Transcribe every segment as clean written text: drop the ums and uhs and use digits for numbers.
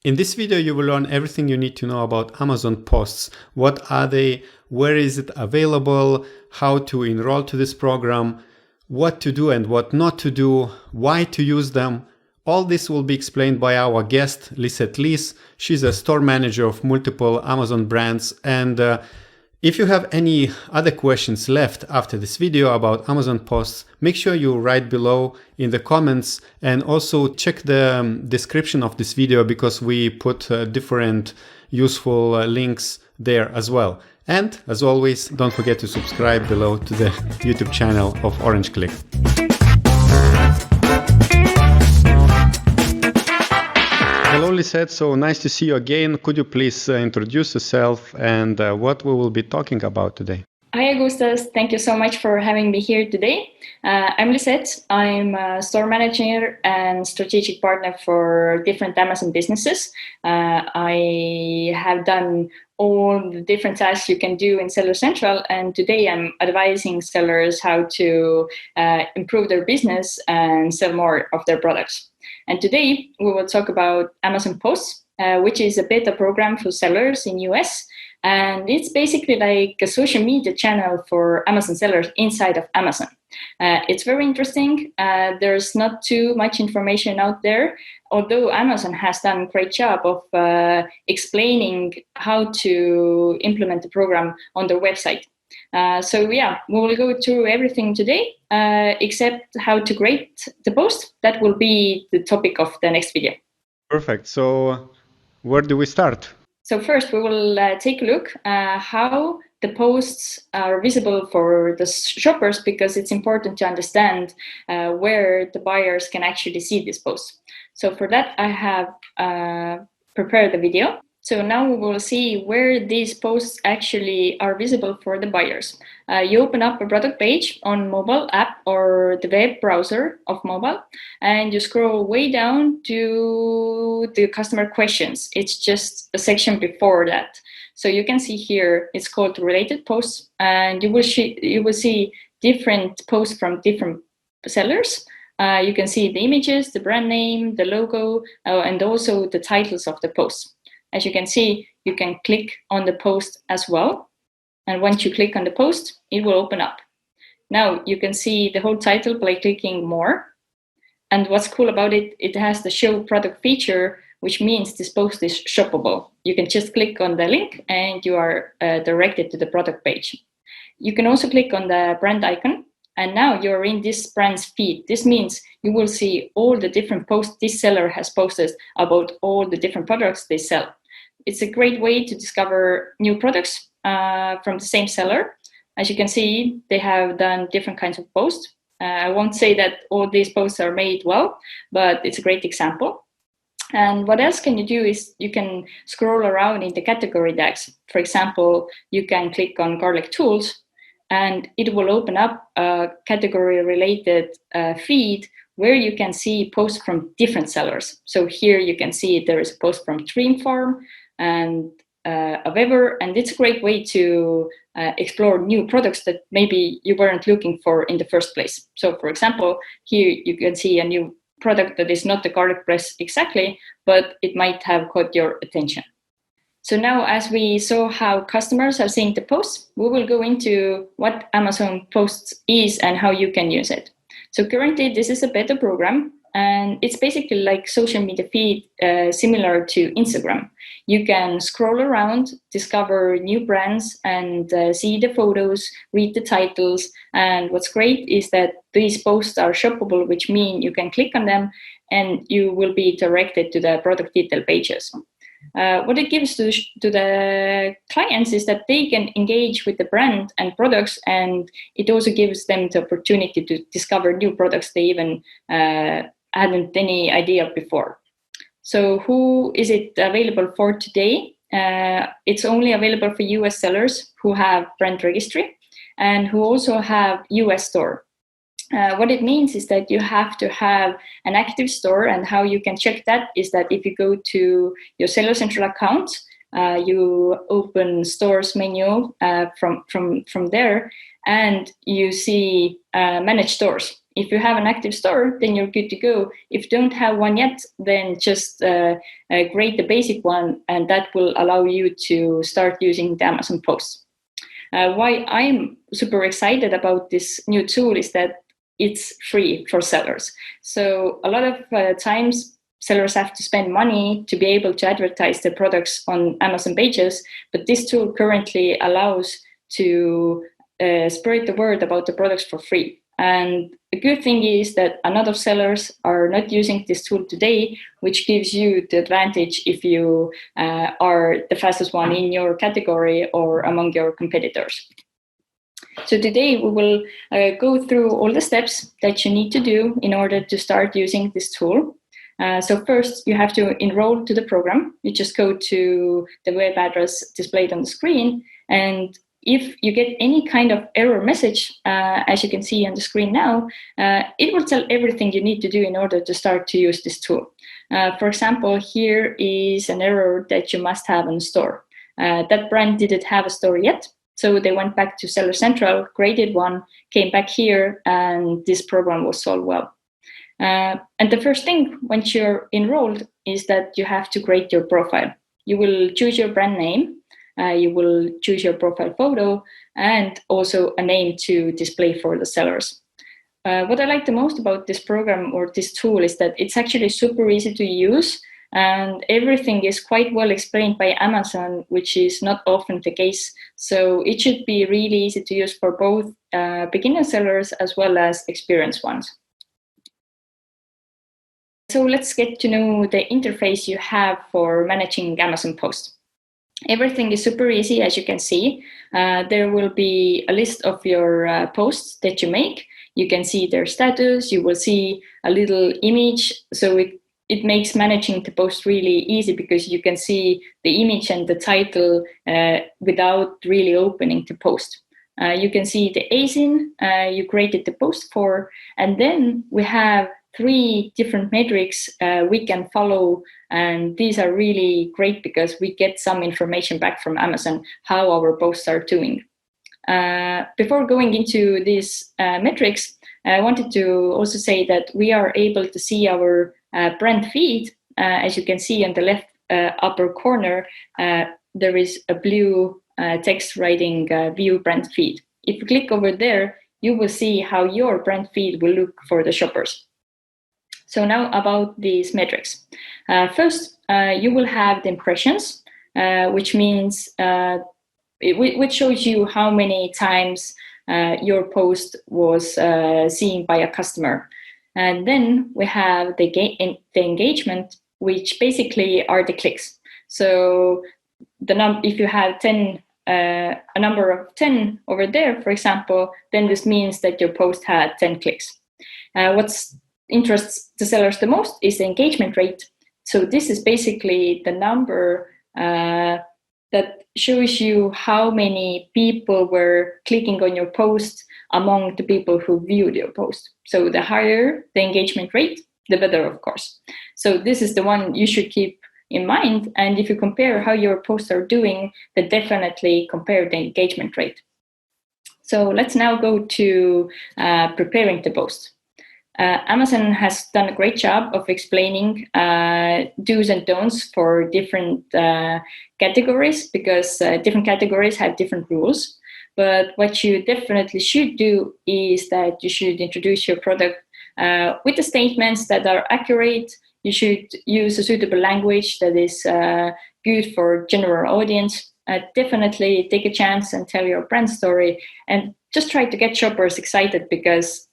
In this video, you will learn everything you need to know about Amazon posts. What are they? Where is it available? How to enroll to this program? What to do and what not to do? Why to use them? All this will be explained by our guest, LISETT. She's a store manager of multiple Amazon brands. And if you have any other questions left after this video about Amazon posts, make sure you write below in the comments, and also check the description of this video because we put different useful links there as well. And as always, don't forget to subscribe below to the YouTube channel of Orange Klik. Hello Lisette, so nice to see you again. Could you please introduce yourself and what we will be talking about today? Hi Augustas, thank you so much for having me here today. I'm Lisette. I'm a store manager and strategic partner for different Amazon businesses. I have done all the different tasks you can do in Seller Central, and today I'm advising sellers how to improve their business and sell more of their products. And today we will talk about Amazon Posts, which is a beta program for sellers in US. And it's basically like a social media channel for Amazon sellers inside of Amazon. It's very interesting. There's not too much information out there, although Amazon has done a great job of explaining how to implement the program on their website. So yeah, we will go through everything today, except how to grade the post. That will be the topic of the next video. Perfect. So where do we start? So first, we will take a look how the posts are visible for the shoppers, because it's important to understand where the buyers can actually see this post. So for that, I have prepared the video. So now we will see where these posts actually are visible for the buyers. You open up a product page on mobile app or the web browser of mobile, and you scroll way down to the customer questions. It's just a section before that. So you can see here, it's called related posts, and you will see different posts from different sellers. You can see the images, the brand name, the logo, and also the titles of the posts. As you can see, you can click on the post as well. And once you click on the post, it will open up. Now you can see the whole title by clicking more. And what's cool about it, it has the show product feature, which means this post is shoppable. You can just click on the link and you are directed to the product page. You can also click on the brand icon, and now you're in this brand's feed. This means you will see all the different posts this seller has posted about all the different products they sell. It's a great way to discover new products from the same seller. As you can see, they have done different kinds of posts. I won't say that all these posts are made well, but it's a great example. And what else can you do is you can scroll around in the category tags. For example, you can click on garlic tools, and it will open up a category-related feed where you can see posts from different sellers. So here you can see there is a post from Dream Farm and a Weber, and it's a great way to explore new products that maybe you weren't looking for in the first place. So for example, here you can see a new product that is not the garlic press exactly, but it might have caught your attention. So now, as we saw how customers are seeing the posts, we will go into what Amazon Posts is and how you can use it. So currently, this is a beta program, and it's basically like social media feed similar to Instagram. You can scroll around, discover new brands, and see the photos, read the titles. And what's great is that these posts are shoppable, which means you can click on them and you will be directed to the product detail pages. What it gives to the clients is that they can engage with the brand and products, and it also gives them the opportunity to discover new products they even hadn't any idea before. So who is it available for today? It's only available for US sellers who have brand registry and who also have US store. What it means is that you have to have an active store, and how you can check that is that if you go to your Seller Central account, you open stores menu from there, and you see manage stores. If you have an active store, then you're good to go. If you don't have one yet, then just create the basic one, and that will allow you to start using the Amazon posts. Why I'm super excited about this new tool is that it's free for sellers. So a lot of times sellers have to spend money to be able to advertise their products on Amazon pages, but this tool currently allows to spread the word about the products for free. And the good thing is that another sellers are not using this tool today, which gives you the advantage if you are the fastest one in your category or among your competitors. So today we will go through all the steps that you need to do in order to start using this tool. So first, you have to enroll to the program. You just go to the web address displayed on the screen, and if you get any kind of error message, as you can see on the screen now, it will tell everything you need to do in order to start to use this tool. For example, here is an error that you must have in store. That brand didn't have a store yet, so they went back to Seller Central, created one, came back here, and this problem was solved well. And the first thing once you're enrolled is that you have to create your profile. You will choose your brand name. You will choose your profile photo and also a name to display for the sellers. What I like the most about this program or this tool is that it's actually super easy to use, and everything is quite well explained by Amazon, which is not often the case. So it should be really easy to use for both beginner sellers as well as experienced ones. So let's get to know the interface you have for managing Amazon posts. Everything is super easy, as you can see. There will be a list of your posts that you make. You can see their status. You will see a little image. So it makes managing the post really easy because you can see the image and the title without really opening the post. You can see the ASIN you created the post for. And then we have 3 different metrics we can follow, and these are really great because we get some information back from Amazon how our posts are doing. Before going into these metrics, I wanted to also say that we are able to see our brand feed. As you can see on the left upper corner, there is a blue text writing view brand feed. If you click over there, you will see how your brand feed will look for the shoppers. So now about these metrics. First, you will have the impressions, which means which shows you how many times your post was seen by a customer. And then we have the engagement, which basically are the clicks. So if you have a number of 10 over there, for example, then this means that your post had 10 clicks. What's interests the sellers the most is the engagement rate. So this is basically the number that shows you how many people were clicking on your post among the people who viewed your post. So the higher the engagement rate, the better, of course. So this is the one you should keep in mind. And if you compare how your posts are doing, then definitely compare the engagement rate. So let's now go to preparing the post. Amazon has done a great job of explaining do's and don'ts for different categories because different categories have different rules. But what you definitely should do is that you should introduce your product with the statements that are accurate. You should use a suitable language that is good for general audience. Definitely take a chance and tell your brand story and just try to get shoppers excited because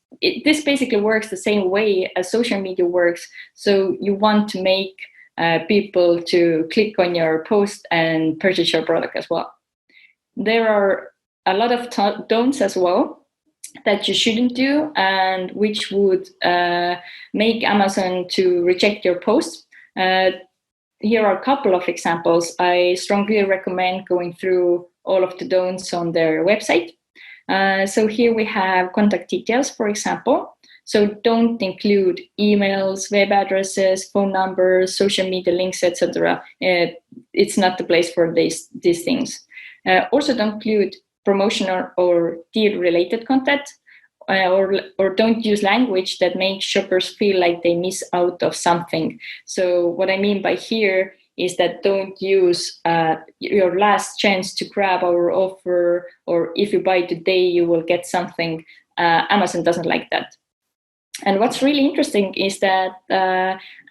this basically works the same way as social media works. So you want to make people to click on your post and purchase your product as well. There are a lot of don'ts as well that you shouldn't do and which would make Amazon to reject your post. Here are a couple of examples. I strongly recommend going through all of the don'ts on their website. So here we have contact details, for example. So don't include emails, web addresses, phone numbers, social media links, etc. It's not the place for these things. Also don't include promotional or deal-related content. or don't use language that makes shoppers feel like they miss out of something. So what I mean by here is that don't use your last chance to grab our offer, or if you buy today, you will get something. Amazon doesn't like that. And what's really interesting is that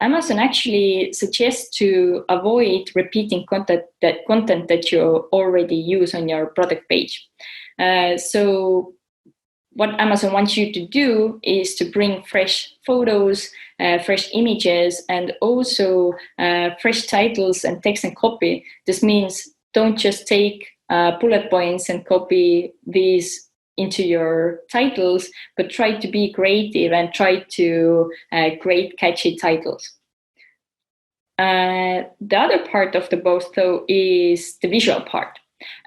Amazon actually suggests to avoid repeating content that you already use on your product page. So what Amazon wants you to do is to bring fresh photos, fresh images, and also fresh titles and text and copy. This means don't just take bullet points and copy these into your titles, but try to be creative and try to create catchy titles. The other part of the post, though, is the visual part.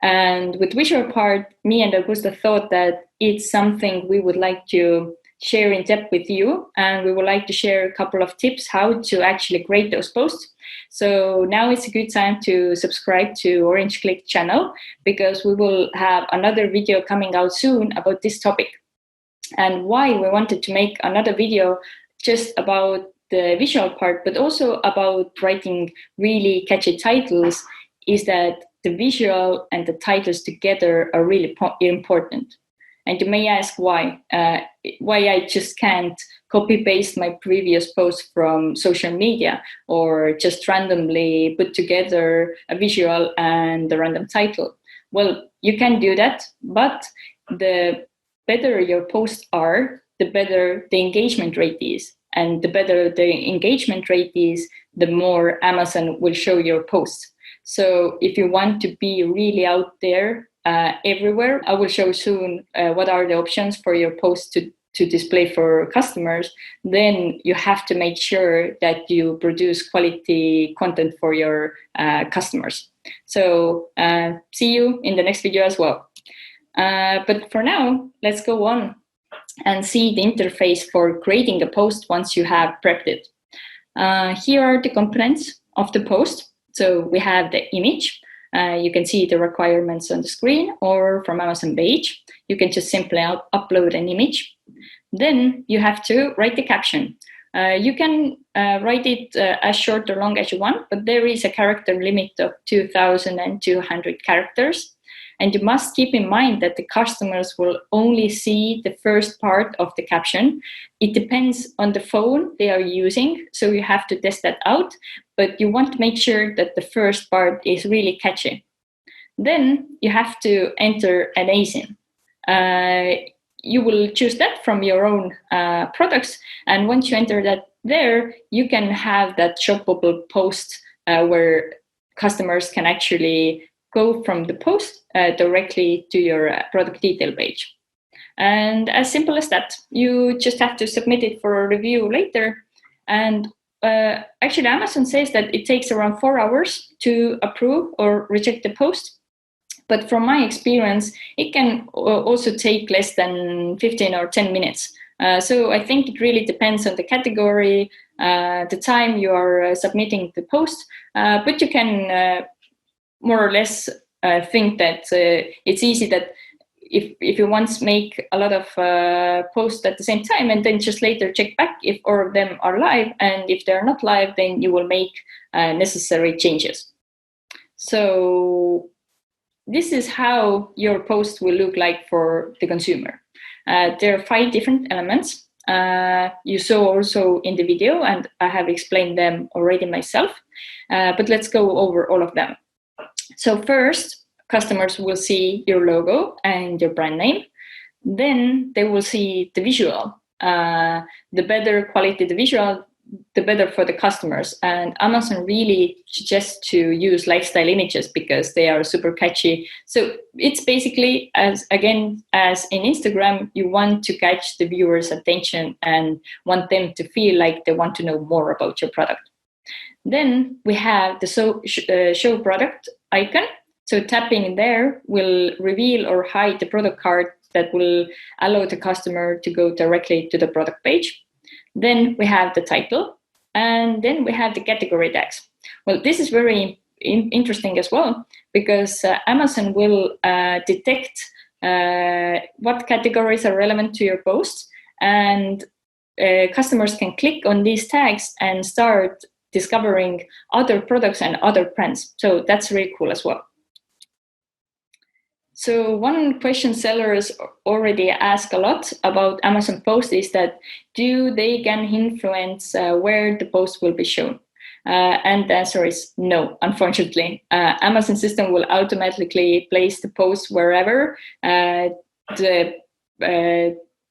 And with visual part, me and Augusta thought that it's something we would like to share in depth with you, and we would like to share a couple of tips how to actually create those posts. So now it's a good time to subscribe to Orange Klik channel, because we will have another video coming out soon about this topic. And why we wanted to make another video just about the visual part, but also about writing really catchy titles, is that the visual and the titles together are really important. And you may ask why I just can't copy paste my previous post from social media, or just randomly put together a visual and a random title. Well, you can do that, but the better your posts are, the better the engagement rate is. And the better the engagement rate is, the more Amazon will show your posts. So if you want to be really out there everywhere, I will show soon what are the options for your post to display for customers. Then you have to make sure that you produce quality content for your customers. So see you in the next video as well. But for now, let's go on and see the interface for creating a post once you have prepped it. Here are the components of the post. So we have the image. You can see the requirements on the screen, or from Amazon page. You can just simply upload an image. Then you have to write the caption. You can write it as short or long as you want, but there is a character limit of 2,200 characters. And you must keep in mind that the customers will only see the first part of the caption. It depends on the phone they are using, so you have to test that out. But you want to make sure that the first part is really catchy. Then you have to enter an ASIN. You will choose that from your own products. And once you enter that there, you can have that shoppable post where customers can actually go from the post directly to your product detail page. And as simple as that, you just have to submit it for a review later. And actually, Amazon says that it takes around 4 hours to approve or reject the post. But from my experience, it can also take less than 15 or 10 minutes. So I think it really depends on the category, the time you are submitting the post. But you can more or less think that it's easy that if you once make a lot of posts at the same time, and then just later check back if all of them are live, and if they're not live, then you will make necessary changes. So this is how your post will look like for the consumer. There are 5 different elements. You saw also in the video, and I have explained them already myself, but let's go over all of them. So first, customers will see your logo and your brand name. Then they will see the visual. The better quality the visual, the better for the customers. And Amazon really suggests to use lifestyle images because they are super catchy. So it's basically, as in Instagram, you want to catch the viewer's attention and want them to feel like they want to know more about your product. Then we have the show product icon. So tapping there will reveal or hide the product card that will allow the customer to go directly to the product page. Then we have the title, and then we have the category tags. Well, this is very interesting as well, because Amazon will detect what categories are relevant to your post, and customers can click on these tags and start discovering other products and other brands. So that's really cool as well. So one question sellers already ask a lot about Amazon post is that do they can influence where the post will be shown? And the answer is no, unfortunately. Amazon system will automatically place the post wherever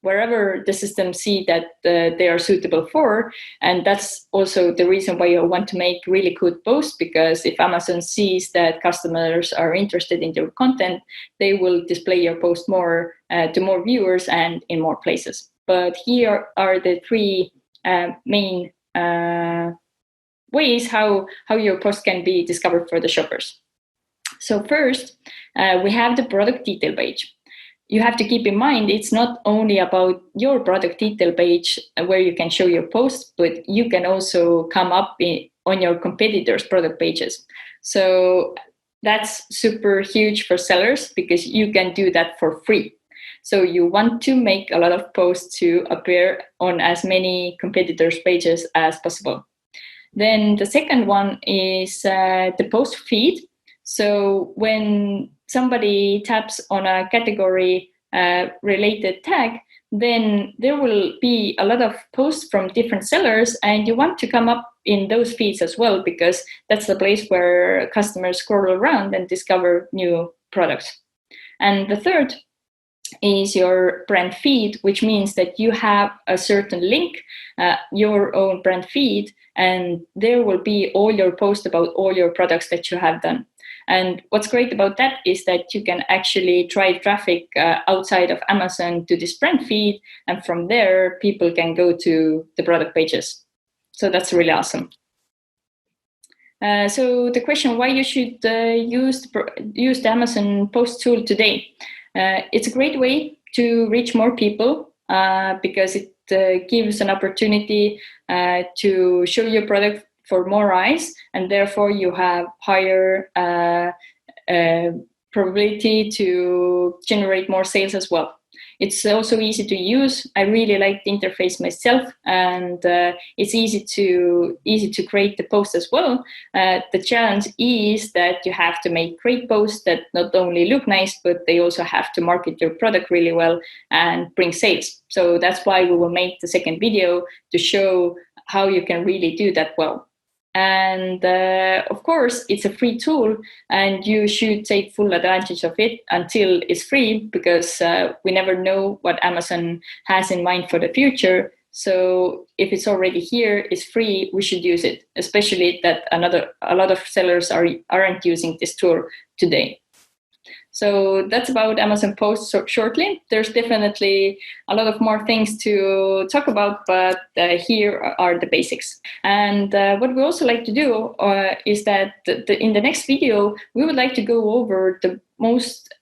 wherever the system see that they are suitable for. And that's also the reason why you want to make really good posts, because if Amazon sees that customers are interested in your content, they will display your post more to more viewers and in more places. But here are the three main ways how your post can be discovered for the shoppers. So first, we have the product detail page. You have to keep in mind it's not only about your product detail page where you can show your posts, but you can also come up on your competitors' product pages. So that's super huge for sellers because you can do that for free. So you want to make a lot of posts to appear on as many competitors' pages as possible. Then the second one is the post feed. So when somebody taps on a category related tag, then there will be a lot of posts from different sellers, and you want to come up in those feeds as well, because that's the place where customers scroll around and discover new products. And the third is your brand feed, which means that you have a certain link, your own brand feed, and there will be all your posts about all your products that you have done. And what's great about that is that you can actually drive traffic outside of Amazon to this brand feed, and from there, people can go to the product pages. So that's really awesome. So the question why you should use the Amazon post tool today. It's a great way to reach more people because it gives an opportunity to show your product for more eyes, and therefore you have higher probability to generate more sales as well. It's also easy to use. I really like the interface myself, and it's easy to create the post as well. The challenge is that you have to make great posts that not only look nice, but they also have to market your product really well and bring sales. So that's why we will make the second video to show how you can really do that well. And of course, it's a free tool, and you should take full advantage of it until it's free, because we never know what Amazon has in mind for the future. So if it's already here, it's free, we should use it, especially that a lot of sellers aren't using this tool today. So that's about Amazon posts shortly. There's definitely a lot of more things to talk about, but here are the basics. And what we also like to do is that in the next video, we would like to go over the most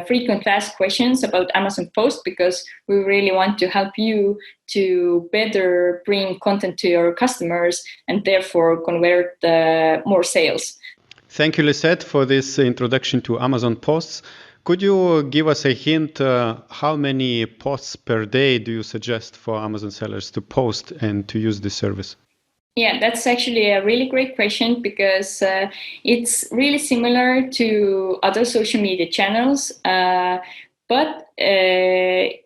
frequent asked questions about Amazon posts, because we really want to help you to better bring content to your customers and therefore convert more sales. Thank you, Lisette, for this introduction to Amazon posts. Could you give us a hint how many posts per day do you suggest for Amazon sellers to post and to use this service? Yeah, that's actually a really great question, because it's really similar to other social media channels. But the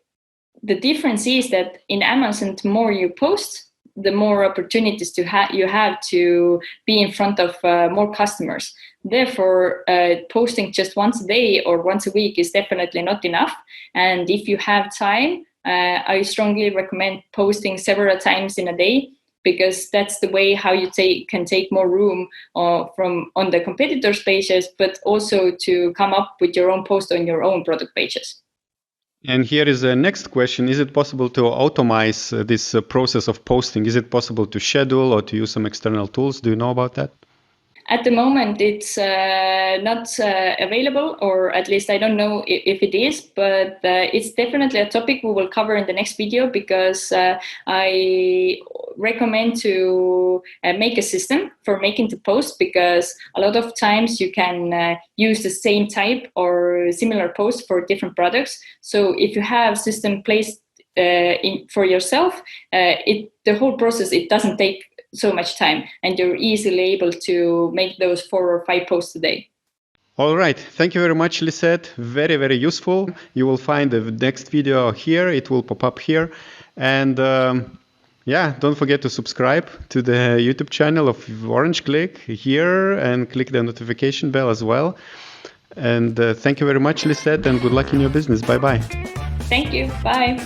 difference is that in Amazon, the more you post, the more opportunities you have to be in front of more customers. Therefore, posting just once a day or once a week is definitely not enough. And if you have time, I strongly recommend posting several times in a day, because that's the way how you can take more room on the competitors' pages, but also to come up with your own post on your own product pages. And here is the next question. Is it possible to automatize this process of posting? Is it possible to schedule or to use some external tools? Do you know about that? At the moment, it's not available, or at least I don't know if it is, but it's definitely a topic we will cover in the next video, because I recommend to make a system for making the post, because a lot of times you can use the same type or similar post for different products. So if you have system placed for yourself, the whole process, it doesn't take so much time, and you're easily able to make those 4 or 5 posts a day. All right. Thank you very much, Lisette. Very, very useful. You will find the next video here. It will pop up here. And yeah, don't forget to subscribe to the YouTube channel of Orange Klik here and click the notification bell as well. And thank you very much, Lisette, and good luck in your business. Bye-bye. Thank you. Bye.